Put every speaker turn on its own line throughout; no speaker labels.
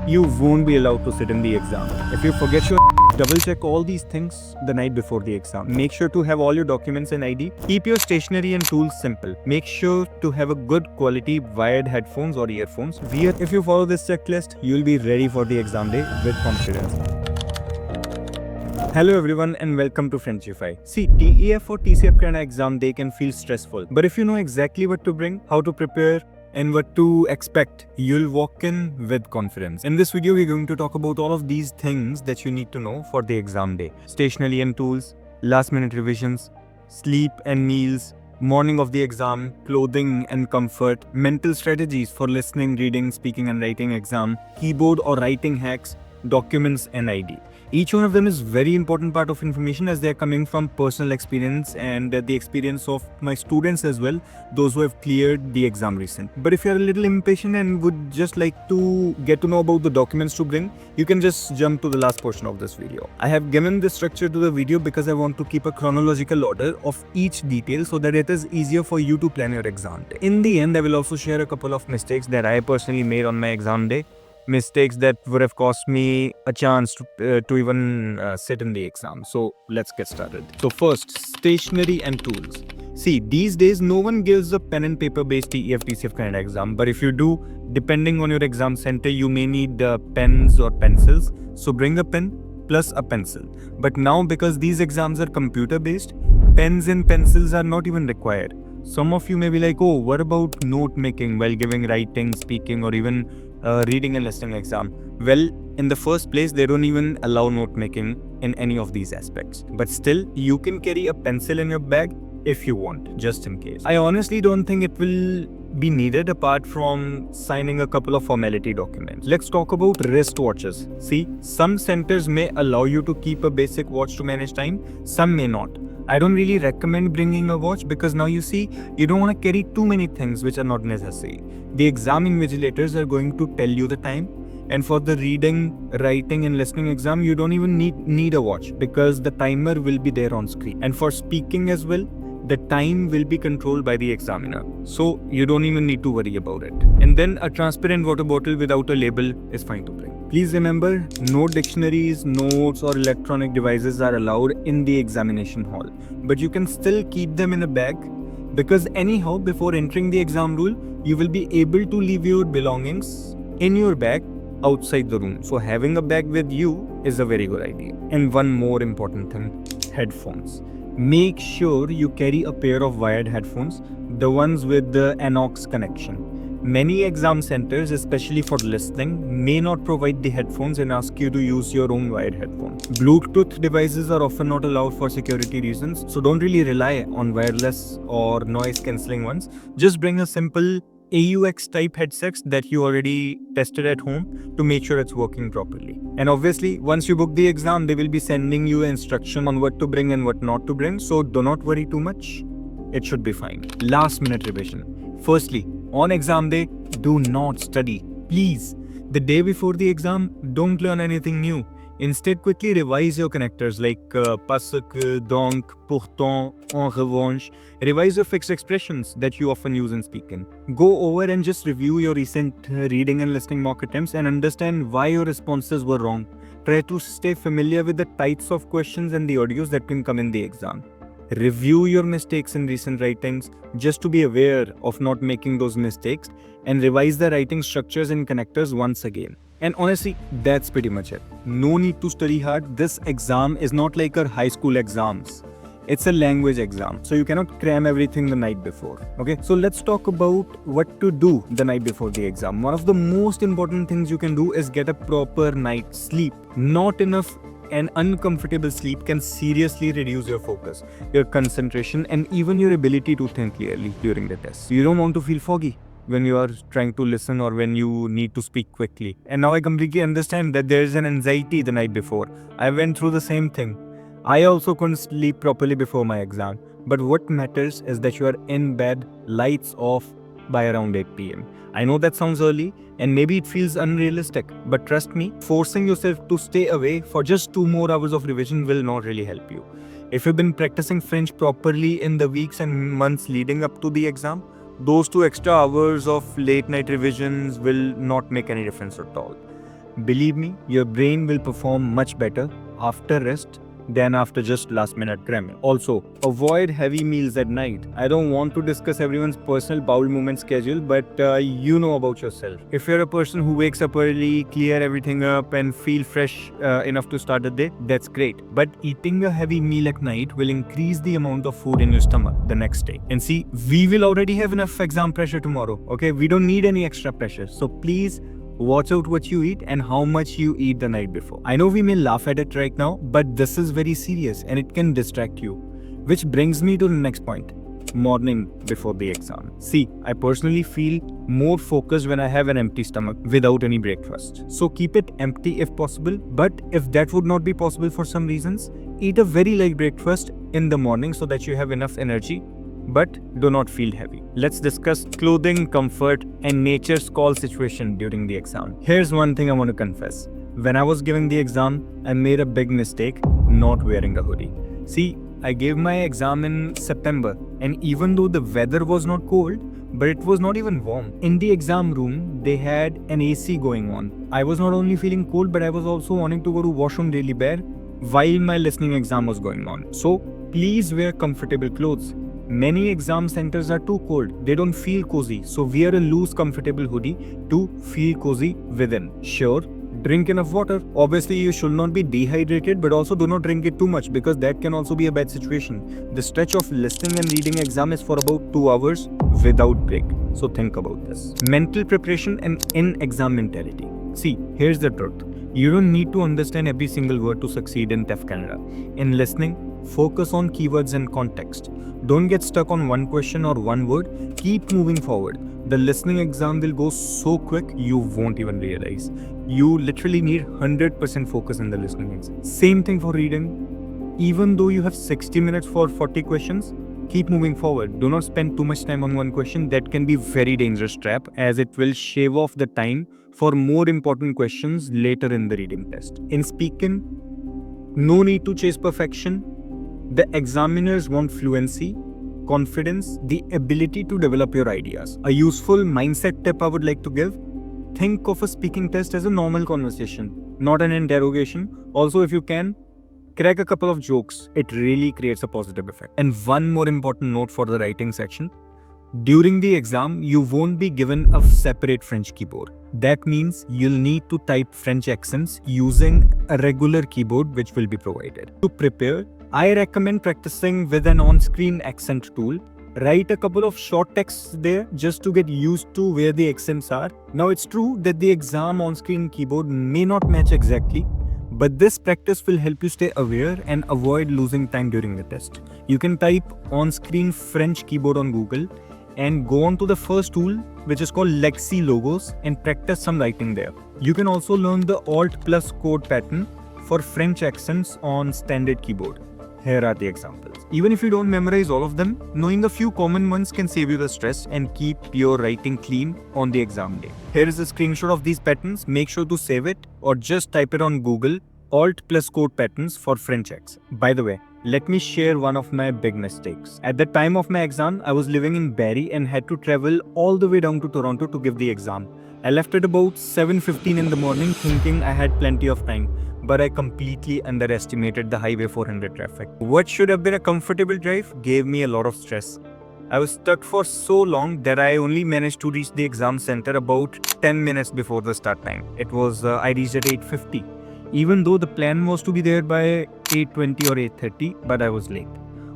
you won't be allowed to sit in the exam. If you forget your double check all these things the night before the exam. Make sure to have all your documents and ID. Keep your stationery and tools simple. Make sure to have a good quality wired headphones or earphones. If you follow this checklist, you'll be ready for the exam day with confidence. Hello everyone and welcome to Frenchify. See, TEF or TCF Canada exam day can feel stressful, but if you know exactly what to bring, how to prepare, and what to expect, you'll walk in with confidence. In this video, we're going to talk about all of these things that you need to know for the exam day. Stationery and tools, last minute revisions, sleep and meals, morning of the exam, clothing and comfort, mental strategies for listening, reading, speaking and writing exam, keyboard or writing hacks, documents and ID. Each one of them is very important part of information as they are coming from personal experience and the experience of my students as well, those who have cleared the exam recent. But if you are a little impatient and would just like to get to know about the documents to bring, you can just jump to the last portion of this video. I have given this structure to the video because I want to keep a chronological order of each detail so that it is easier for you to plan your exam day. In the end, I will also share a couple of mistakes that I personally made on my exam day. Mistakes that would have cost me a chance to even sit in the exam. So let's get started. So first, stationery and tools. See, these days no one gives a pen and paper based TEF TCF Canada exam, but if you do, depending on your exam center, you may need pens or pencils. So bring a pen plus a pencil. But now because these exams are computer based, pens and pencils are not even required. Some of you may be like, oh, what about note making while giving writing, speaking or even reading and listening exam? Well, in the first place, they don't even allow note making in any of these aspects. But still, you can carry a pencil in your bag if you want, just in case. I honestly don't think it will be needed apart from signing a couple of formality documents. Let's talk about wristwatches. See, some centers may allow you to keep a basic watch to manage time, some may not. I don't really recommend bringing a watch because now you see, you don't want to carry too many things which are not necessary. The exam invigilators are going to tell you the time, and for the reading, writing and listening exam, you don't even need a watch because the timer will be there on screen. And for speaking as well, the time will be controlled by the examiner. So you don't even need to worry about it. And then a transparent water bottle without a label is fine to bring. Please remember, no dictionaries, notes or electronic devices are allowed in the examination hall. But you can still keep them in a bag because anyhow, before entering the exam room, you will be able to leave your belongings in your bag outside the room. So having a bag with you is a very good idea. And one more important thing, headphones. Make sure you carry a pair of wired headphones, the ones with the anox connection. Many exam centers, especially for listening, may not provide the headphones and ask you to use your own wired headphones. Bluetooth devices are often not allowed for security reasons, so don't really rely on wireless or noise cancelling ones. Just bring a simple AUX type headsets that you already tested at home to make sure it's working properly. And obviously, once you book the exam, they will be sending you instruction on what to bring and what not to bring. So do not worry too much. It should be fine. Last minute revision. Firstly, on exam day, do not study. Please. The day before the exam, don't learn anything new. Instead, quickly revise your connectors like parce que, donc, pourtant, en revanche. Revise your fixed expressions that you often use in speaking. Go over and just review your recent reading and listening mock attempts and understand why your responses were wrong. Try to stay familiar with the types of questions and the audios that can come in the exam. Review your mistakes in recent writings just to be aware of not making those mistakes and revise the writing structures and connectors once again. And honestly, that's pretty much it. No need to study hard. This exam is not like our high school exams. It's a language exam, so you cannot cram everything the night before. Okay, so let's talk about what to do the night before the exam. One of the most important things you can do is get a proper night's sleep. Not enough and uncomfortable sleep can seriously reduce your focus, your concentration, and even your ability to think clearly during the test. You don't want to feel foggy when you are trying to listen or when you need to speak quickly. And now I completely understand that there is an anxiety the night before. I went through the same thing. I also couldn't sleep properly before my exam. But what matters is that you are in bed, lights off by around 8 p.m. I know that sounds early and maybe it feels unrealistic, but trust me, forcing yourself to stay away for just 2 more hours of revision will not really help you. If you've been practicing French properly in the weeks and months leading up to the exam, those 2 extra hours of late night revisions will not make any difference at all. Believe me, your brain will perform much better after rest than after just last minute cramming. Also, avoid heavy meals at night. I don't want to discuss everyone's personal bowel movement schedule, but you know about yourself. If you're a person who wakes up early, clear everything up and feel fresh enough to start the day, that's great. But eating a heavy meal at night will increase the amount of food in your stomach the next day. And see, we will already have enough exam pressure tomorrow, okay? We don't need any extra pressure. So please watch out what you eat and how much you eat the night before. I know we may laugh at it right now, but this is very serious and it can distract you. Which brings me to the next point. Morning before the exam. See, I personally feel more focused when I have an empty stomach without any breakfast. So keep it empty if possible, but if that would not be possible for some reasons, eat a very light breakfast in the morning so that you have enough energy, but do not feel heavy. Let's discuss clothing, comfort, and nature's call situation during the exam. Here's one thing I want to confess. When I was giving the exam, I made a big mistake not wearing a hoodie. See, I gave my exam in September, and even though the weather was not cold, but it was not even warm. In the exam room, they had an AC going on. I was not only feeling cold, but I was also wanting to go to washroom really bad while my listening exam was going on. So please wear comfortable clothes. Many exam centers are too cold. They don't feel cozy. So wear a loose, comfortable hoodie to feel cozy within. Sure, drink enough water. Obviously, you should not be dehydrated, but also do not drink it too much because that can also be a bad situation. The stretch of listening and reading exam is for about 2 hours without break. So think about this. Mental preparation and in-exam mentality. See, here's the truth. You don't need to understand every single word to succeed in TEF Canada. In listening, focus on keywords and context. Don't get stuck on one question or one word. Keep moving forward. The listening exam will go so quick, you won't even realize. You literally need 100% focus in the listening exam. Same thing for reading. Even though you have 60 minutes for 40 questions, keep moving forward. Do not spend too much time on one question. That can be very dangerous trap as it will shave off the time for more important questions later in the reading test. In speaking, no need to chase perfection. The examiners want fluency, confidence, the ability to develop your ideas. A useful mindset tip I would like to give: think of a speaking test as a normal conversation, not an interrogation. Also, if you can, crack a couple of jokes. It really creates a positive effect. And one more important note for the writing section. During the exam, you won't be given a separate French keyboard. That means you'll need to type French accents using a regular keyboard which will be provided. To prepare, I recommend practicing with an on-screen accent tool. Write a couple of short texts there just to get used to where the accents are. Now it's true that the exam on-screen keyboard may not match exactly, but this practice will help you stay aware and avoid losing time during the test. You can type on-screen French keyboard on Google and go on to the first tool, which is called Lexi Logos, and practice some writing there. You can also learn the Alt plus code pattern for French accents on standard keyboard. Here are the examples. Even if you don't memorize all of them, knowing a few common ones can save you the stress and keep your writing clean on the exam day. Here is a screenshot of these patterns. Make sure to save it or just type it on Google, Alt plus code patterns for French accent. By the way, let me share one of my big mistakes. At the time of my exam, I was living in Barrie and had to travel all the way down to Toronto to give the exam. I left at about 7:15 in the morning thinking I had plenty of time, but I completely underestimated the Highway 400 traffic. What should have been a comfortable drive gave me a lot of stress. I was stuck for so long that I only managed to reach the exam center about 10 minutes before the start time. I reached at 8:50. Even though the plan was to be there by 8:20 or 8:30, but I was late.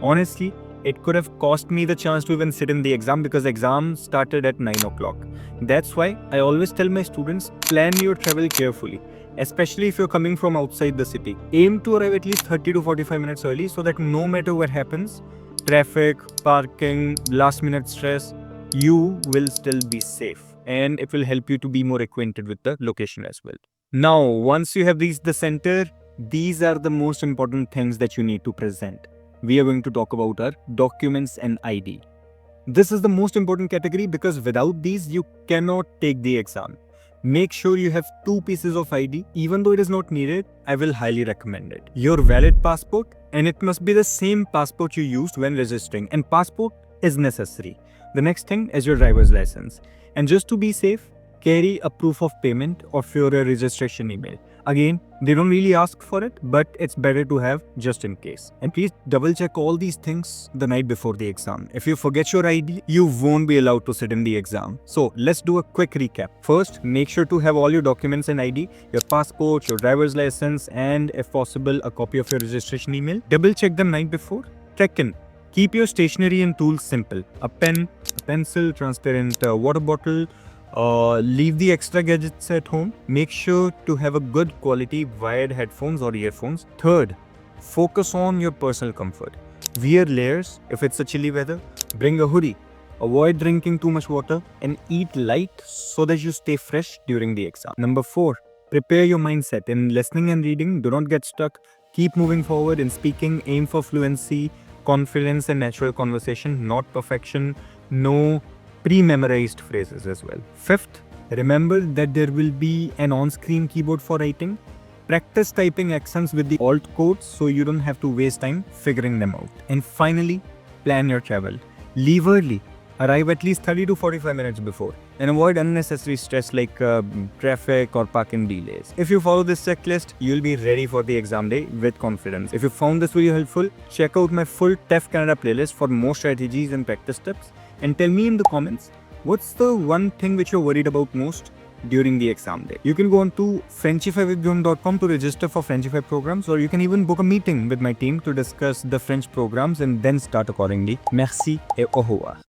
Honestly, it could have cost me the chance to even sit in the exam because exam started at 9 o'clock. That's why I always tell my students, plan your travel carefully, especially if you're coming from outside the city. Aim to arrive at least 30 to 45 minutes early so that no matter what happens, traffic, parking, last minute stress, you will still be safe, and it will help you to be more acquainted with the location as well. Now, once you have reached the center, these are the most important things that you need to present. We are going to talk about our documents and ID. This is the most important category because without these, you cannot take the exam. Make sure you have 2 pieces of ID. Even though it is not needed, I will highly recommend it. Your valid passport, and it must be the same passport you used when registering, and passport is necessary. The next thing is your driver's license. And just to be safe, carry a proof of payment of your registration email. Again, they don't really ask for it, but it's better to have just in case. And please double check all these things the night before the exam. If you forget your ID, you won't be allowed to sit in the exam. So let's do a quick recap. First, make sure to have all your documents and ID, your passport, your driver's license, and if possible, a copy of your registration email. Double check them night before. Second, keep your stationery and tools simple. A pen, a pencil, transparent water bottle. Leave the extra gadgets at home. Make sure to have a good quality wired headphones or earphones. Third, focus on your personal comfort. Wear layers if it's a chilly weather. Bring a hoodie. Avoid drinking too much water and eat light so that you stay fresh during the exam. Number 4, prepare your mindset. In listening and reading, do not get stuck. Keep moving forward. In speaking, aim for fluency, confidence, and natural conversation, not perfection. No pre-memorized phrases as well. Fifth, remember that there will be an on-screen keyboard for writing. Practice typing accents with the alt codes so you don't have to waste time figuring them out. And finally, plan your travel. Leave early. Arrive at least 30 to 45 minutes before and avoid unnecessary stress like traffic or parking delays. If you follow this checklist, you'll be ready for the exam day with confidence. If you found this video helpful, check out my full TEF Canada playlist for more strategies and practice tips. And tell me in the comments, what's the one thing which you're worried about most during the exam day? You can go on to FrenchifyWithVyom.com to register for Frenchify programs, or you can even book a meeting with my team to discuss the French programs and then start accordingly. Merci et au revoir.